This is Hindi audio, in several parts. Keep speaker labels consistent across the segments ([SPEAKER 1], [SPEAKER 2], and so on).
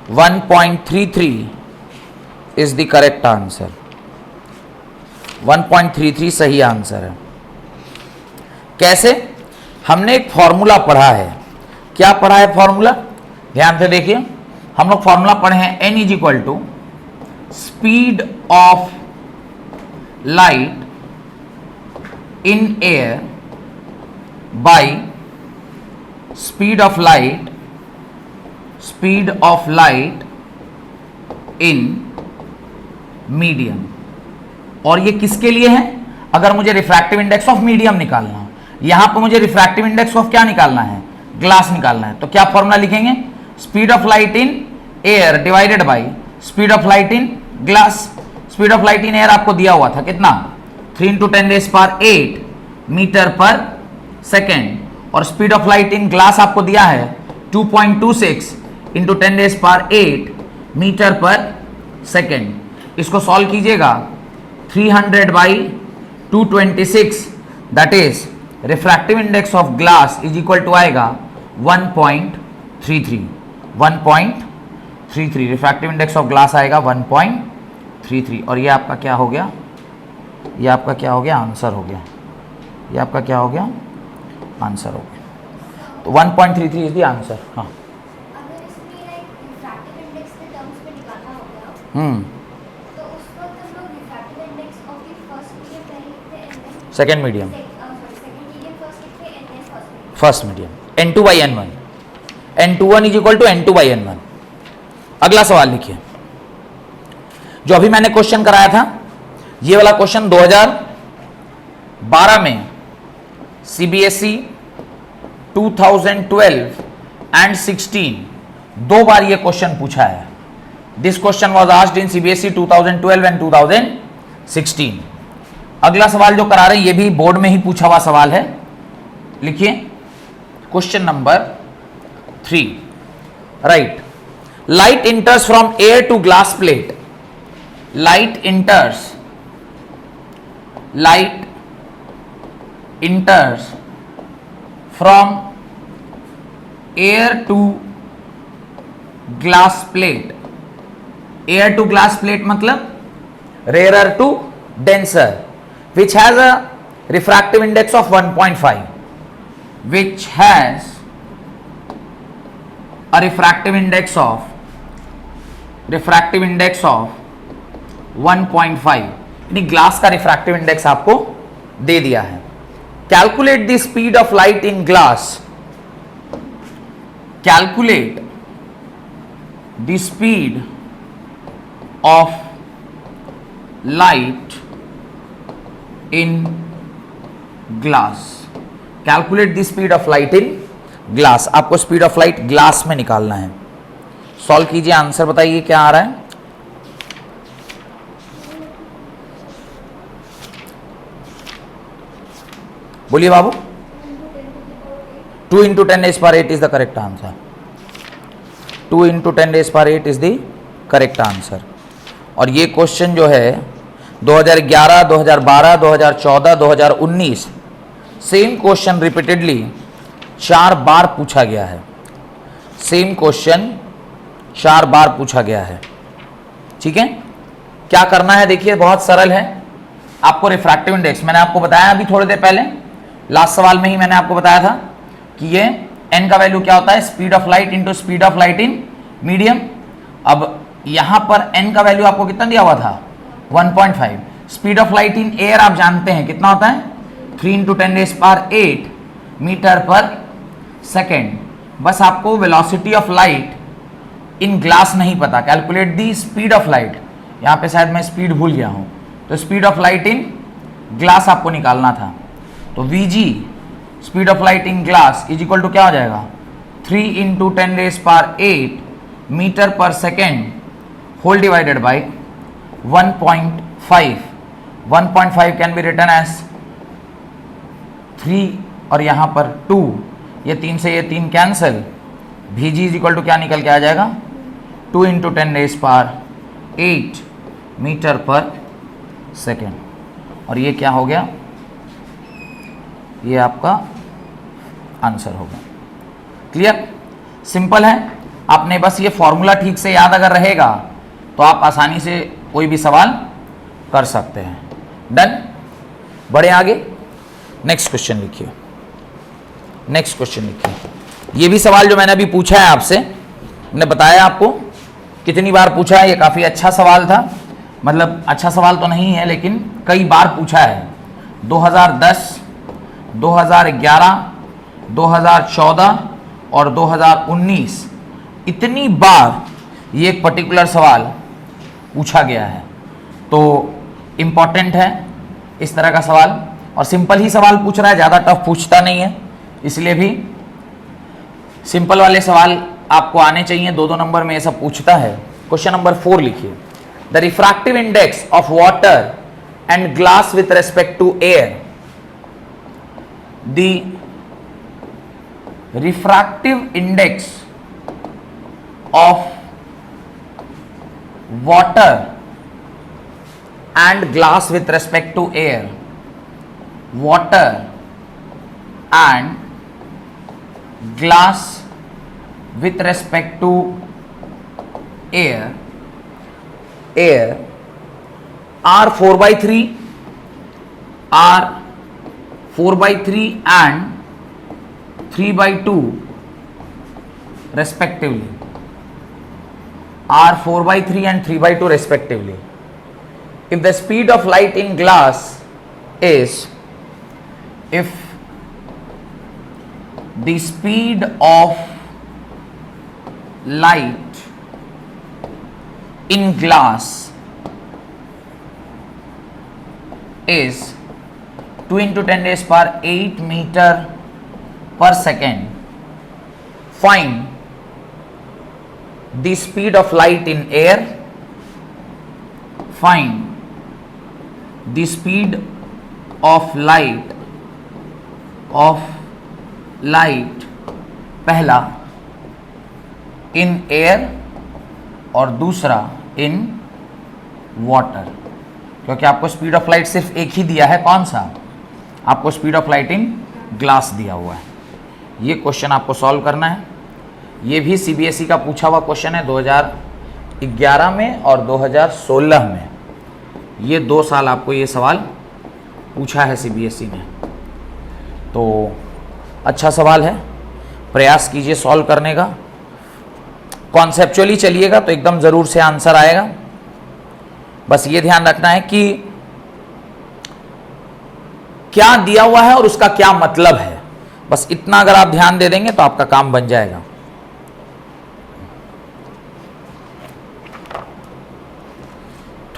[SPEAKER 1] 1.33 इज द करेक्ट आंसर। 1.33 सही आंसर है। कैसे? हमने एक फॉर्मूला पढ़ा है। क्या पढ़ा है फॉर्मूला? ध्यान से देखिए, हम लोग फॉर्मूला पढ़े हैं n is equal to speed of light in air by speed of light in medium. और ये किसके लिए है? अगर मुझे रिफ्रैक्टिव इंडेक्स ऑफ मीडियम निकालना हो, यहां पर मुझे रिफ्रैक्टिव इंडेक्स ऑफ क्या निकालना है? ग्लास निकालना है। तो क्या फॉर्मूला लिखेंगे? Speed of light in air divided by speed of light in glass. Speed of light in air आपको दिया हुआ था कितना? 3 × 10⁸ मीटर पर सेकेंड। और speed of light in glass आपको दिया है 2.26 × 10⁸ मीटर पर सेकेंड। इसको सॉल्व कीजिएगा, 300/226 that is refractive index of glass is equal to आएगा 1.33। 1.33 रिफ्रैक्टिव इंडेक्स ऑफ ग्लास आएगा 1.33। और ये आपका क्या हो गया? ये आपका क्या हो गया? आंसर हो गया। ये आपका क्या हो गया? आंसर हो गया। तो 1.33 इज द आंसर। हाँ,
[SPEAKER 2] अगर इसमें रिफ्रैक्टिव इंडेक्स के टर्म्स में निकालना होगा तो उस वक्त हम लोग refractive index of the first medium पहले लिखते हैं and then
[SPEAKER 1] second medium,
[SPEAKER 2] second medium first लिखते हैं and then
[SPEAKER 1] first medium, n2/n1। n21 is equal to n2/n1। अगला सवाल लिखिए, जो अभी मैंने क्वेश्चन कराया था, ये वाला क्वेश्चन 2012 में CBSE 2012 एंड 16 दो बार ये क्वेश्चन पूछा है। This question was asked in CBSE 2012 and 2016। अगला सवाल जो करा रहे हैं ये भी बोर्ड में ही पूछा हुआ सवाल है। लिखिए question number 3। Right, light enters from air to glass plate. Light enters from air to glass plate। air to glass plate मतलब rarer to denser, which has a refractive index of 1.5, which has a refractive index of 1.5। यानी ग्लास का रिफ्रैक्टिव इंडेक्स आपको दे दिया है। Calculate the speed of light in glass. Calculate the speed of light in glass. Calculate the speed of light in glass. आपको स्पीड ऑफ लाइट ग्लास में निकालना है। सॉल्व कीजिए, आंसर बताइए क्या आ रहा है। बोलिए बाबू। 2 × 10⁸ is the correct answer. 2 × 10⁸ is the correct answer. और ये क्वेश्चन जो है 2011, 2012, 2014, 2019 सेम क्वेश्चन रिपीटेडली 4 बार पूछा गया है। सेम क्वेश्चन 4 बार पूछा गया है। ठीक है, क्या करना है देखिए, बहुत सरल है। आपको रिफ्रैक्टिव इंडेक्स मैंने आपको बताया अभी थोड़ी देर पहले, लास्ट सवाल में ही मैंने आपको बताया था कि ये n का वैल्यू क्या होता है? Speed of light into speed of light in medium. अब यहां पर n का वैल्यू आपको कितना दिया हुआ था? 1.5। Speed of light in air आप जानते हैं कितना होता है? 3 × 10⁸ मीटर पर सेकेंड। बस आपको velocity of light in glass नहीं पता। Calculate the speed of light, यहां पे शायद मैं स्पीड भूल गया हूं, तो speed of light in glass आपको निकालना था। तो Vg speed of light in glass is equal to क्या हो जाएगा? 3 × 10⁸ metre per second whole divided by 1.5। 1.5 can be written as 3 और यहां पर 2, ये 3 से ये 3 cancel. Vg is equal to क्या निकल के आ जाएगा? 2 × 10⁸ मीटर पर सेकेंड। और ये क्या हो गया? ये आपका आंसर होगा। क्लियर? सिंपल है। आपने बस ये फॉर्मूला ठीक से याद अगर रहेगा तो आप आसानी से कोई भी सवाल कर सकते हैं। डन, बढ़े आगे। नेक्स्ट क्वेश्चन लिखिए, नेक्स्ट क्वेश्चन लिखिए। ये भी सवाल जो मैंने अभी पूछा है आपसे, मैंने बताया आपको कितनी बार पूछा है, ये काफ़ी अच्छा सवाल था। मतलब अच्छा सवाल तो नहीं है लेकिन कई बार पूछा है। 2010, 2011, 2014 और 2019 इतनी बार ये एक पर्टिकुलर सवाल पूछा गया है। तो इम्पॉर्टेंट है इस तरह का सवाल, और सिंपल ही सवाल पूछ रहा है, ज़्यादा टफ पूछता नहीं है, इसलिए भी सिंपल वाले सवाल आपको आने चाहिए। 2-2 नंबर में ये सब पूछता है। क्वेश्चन नंबर 4 लिखिए। The refractive index of water and glass with respect to air. The refractive index of water and glass with respect to air, water and glass with respect to air are 4/3 and 3/2 respectively, are 4/3 and 3/2 respectively. If the speed of light in glass is, if the speed of light in glass is 2 × 10⁸ meter per second, find the speed of light in air. Find the speed of light पहला in air और दूसरा in water, क्योंकि आपको स्पीड ऑफ लाइट सिर्फ एक ही दिया है। कौन सा? आपको speed of light in glass दिया हुआ है। ये क्वेश्चन आपको सॉल्व करना है। ये भी सीबीएसई का पूछा हुआ क्वेश्चन है 2011 में और 2016 में। ये 2 साल आपको ये सवाल पूछा है सीबीएसई ने। तो अच्छा सवाल है, प्रयास कीजिए सॉल्व करने का। कॉन्सेप्चुअली चलिएगा तो एकदम ज़रूर से आंसर आएगा। बस ये ध्यान रखना है कि क्या दिया हुआ है और उसका क्या मतलब है। बस इतना अगर आप ध्यान दे देंगे तो आपका काम बन जाएगा।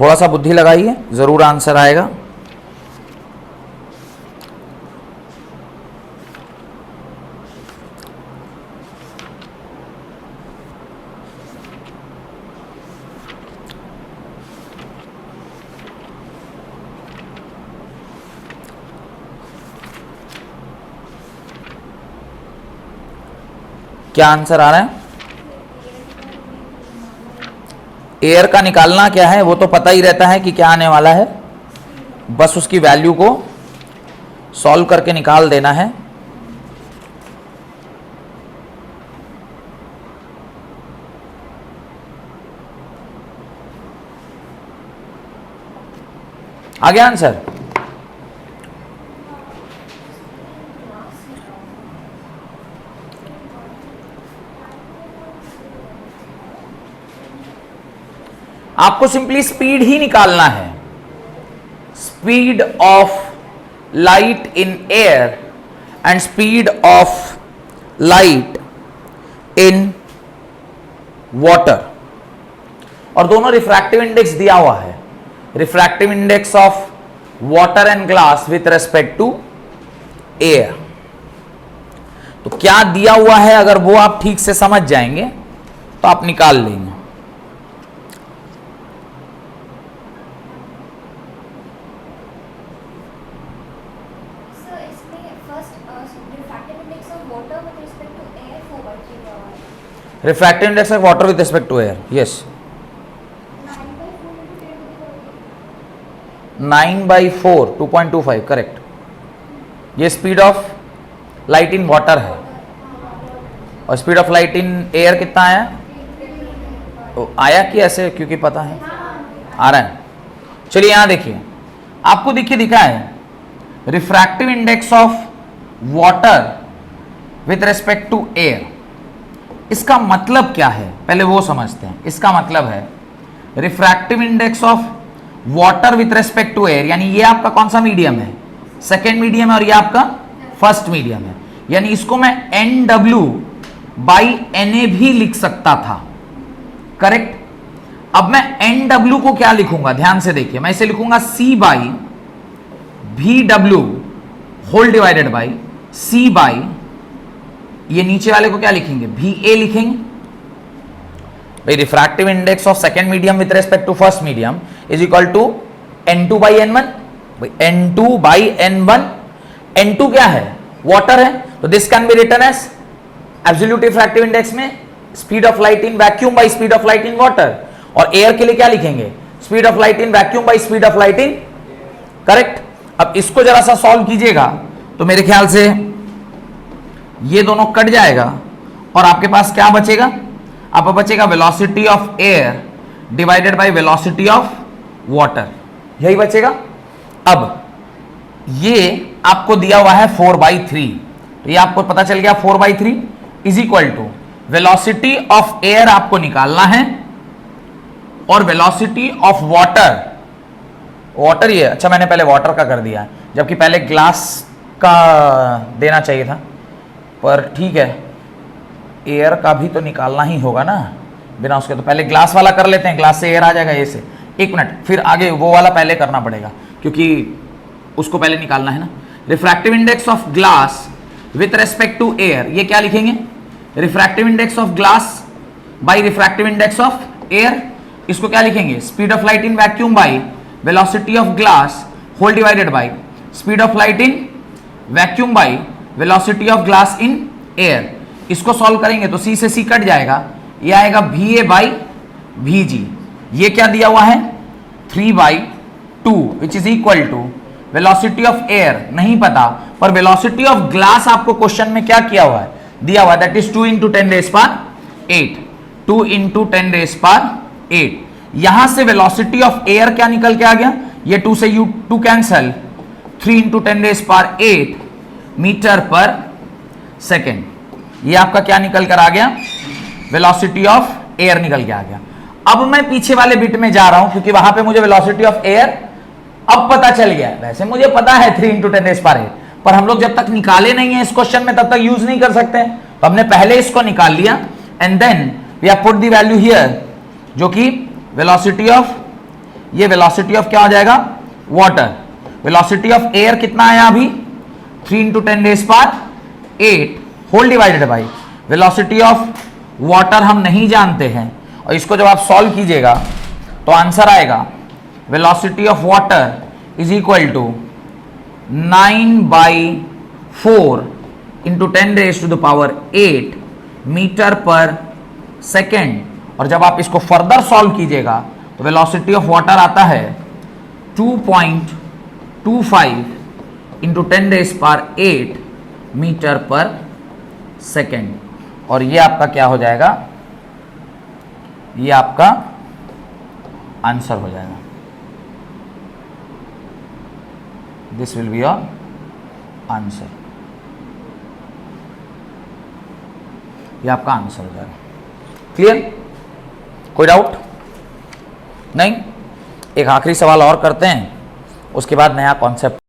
[SPEAKER 1] थोड़ा सा बुद्धि लगाइए, जरूर आंसर आएगा। क्या आंसर आ रहा है? एयर का निकालना क्या है वो तो पता ही रहता है कि क्या आने वाला है, बस उसकी वैल्यू को सॉल्व करके निकाल देना है। आ गया आंसर? आपको सिंपली स्पीड ही निकालना है। Speed of light in air and speed of light in water, और दोनों रिफ्रैक्टिव इंडेक्स दिया हुआ है। Refractive index of water and glass with respect to air. तो क्या दिया हुआ है अगर वो आप ठीक से समझ जाएंगे तो आप निकाल लेंगे। Refractive index of water with respect to air, yes 9/4 2.25 correct. ये speed of light in water है और speed of light in air कितना आया? तो आया कि ऐसे क्योंकि पता है आ रहा है। चलिए यहां देखिए, आपको देखिए दिखा है refractive index of water with respect to air. इसका मतलब क्या है पहले वो समझते हैं। इसका मतलब है refractive index of water with respect to air, यानी ये आपका कौन सा मीडियम है? सेकेंड मीडियम है और ये आपका फर्स्ट मीडियम है। यानी इसको मैं NW बाई NA भी लिख सकता था, करेक्ट। अब मैं NW को क्या लिखूंगा, ध्यान से देखिए, मैं इसे लिखूंगा C by VW whole divided by C by, ये नीचे वाले को क्या लिखेंगे? VA लिखेंगे। भाई refractive index of second medium with respect to first medium is equal to N2 by N1। भाई N2 बाई N1, N2 क्या है? वाटर है, तो this can be written as absolute refractive index में speed of light in vacuum by speed of light in water. और एयर के लिए क्या लिखेंगे? Speed of light in vacuum by speed of light in, correct. अब इसको जरा सा सॉल्व कीजिएगा तो मेरे ख्याल से ये दोनों कट जाएगा और आपके पास क्या बचेगा? आपको बचेगा velocity of air divided by velocity of water, यही बचेगा। अब ये आपको दिया हुआ है 4/3, तो ये आपको पता चल गया 4/3 is equal to velocity of air आपको निकालना है और वेलोसिटी ऑफ वाटर, वाटर ये, अच्छा मैंने पहले वाटर का कर दिया जबकि पहले ग्लास का देना चाहिए था, पर ठीक है एयर का भी तो निकालना ही होगा ना बिना उसके। तो पहले ग्लास वाला कर लेते हैं, ग्लास से एयर आ जाएगा ए से। एक मिनट, फिर आगे वो वाला पहले करना पड़ेगा क्योंकि उसको पहले निकालना है ना। Refractive index of glass with respect to air, ये क्या लिखेंगे? Refractive index of glass by refractive index of air, इसको क्या लिखेंगे? Speed of light in vacuum by velocity of glass whole divided by speed of light in vacuum by velocity of glass in air. इसको सॉल्व करेंगे तो C से C कट जाएगा, ये आएगा VA बाई VG। ये क्या दिया हुआ है? 3/2 which is equal to velocity of air नहीं पता, पर वेलोसिटी ऑफ ग्लास आपको क्वेश्चन में क्या किया हुआ है? दिया हुआ है, दैट इज 2 × 10⁸, 2 × 10⁸। यहां से वेलोसिटी ऑफ एयर क्या निकल के आ गया? ये 2 से 2 कैंसल, 3 × 10⁸ मीटर पर सेकेंड। ये आपका क्या निकल कर आ गया? वेलोसिटी ऑफ एयर निकल के आ गया। अब मैं पीछे वाले बिट में जा रहा हूं क्योंकि वहां पे मुझे वेलोसिटी ऑफ एयर अब पता चल गया। वैसे मुझे पता है 3 × 10⁸, पर हम लोग जब तक निकाले नहीं है इस क्वेश्चन में तब तक यूज नहीं कर सकते। तो हमने पहले इसको निकाल लिया and then we have put the value here, जो कि वेलोसिटी ऑफ, ये वेलोसिटी ऑफ क्या हो जाएगा? वाटर। वेलोसिटी ऑफ एयर कितना आया अभी? 3 × 10⁸ whole divided by velocity of water हम नहीं जानते हैं, और इसको जब आप सॉल्व कीजिएगा तो आंसर आएगा velocity of water is equal to 9/4 × 10⁸ metre per second. और जब आप इसको फर्दर सॉल्व कीजिएगा तो वेलोसिटी ऑफ वाटर आता है 2.25 × 10⁸ मीटर पर सेकेंड। और ये आपका क्या हो जाएगा? ये आपका आंसर हो जाएगा। This will be your answer. ये आपका आंसर हो जाएगा। क्लियर? कोई डाउट नहीं? एक आखिरी सवाल और करते हैं, उसके बाद नया कॉन्सेप्ट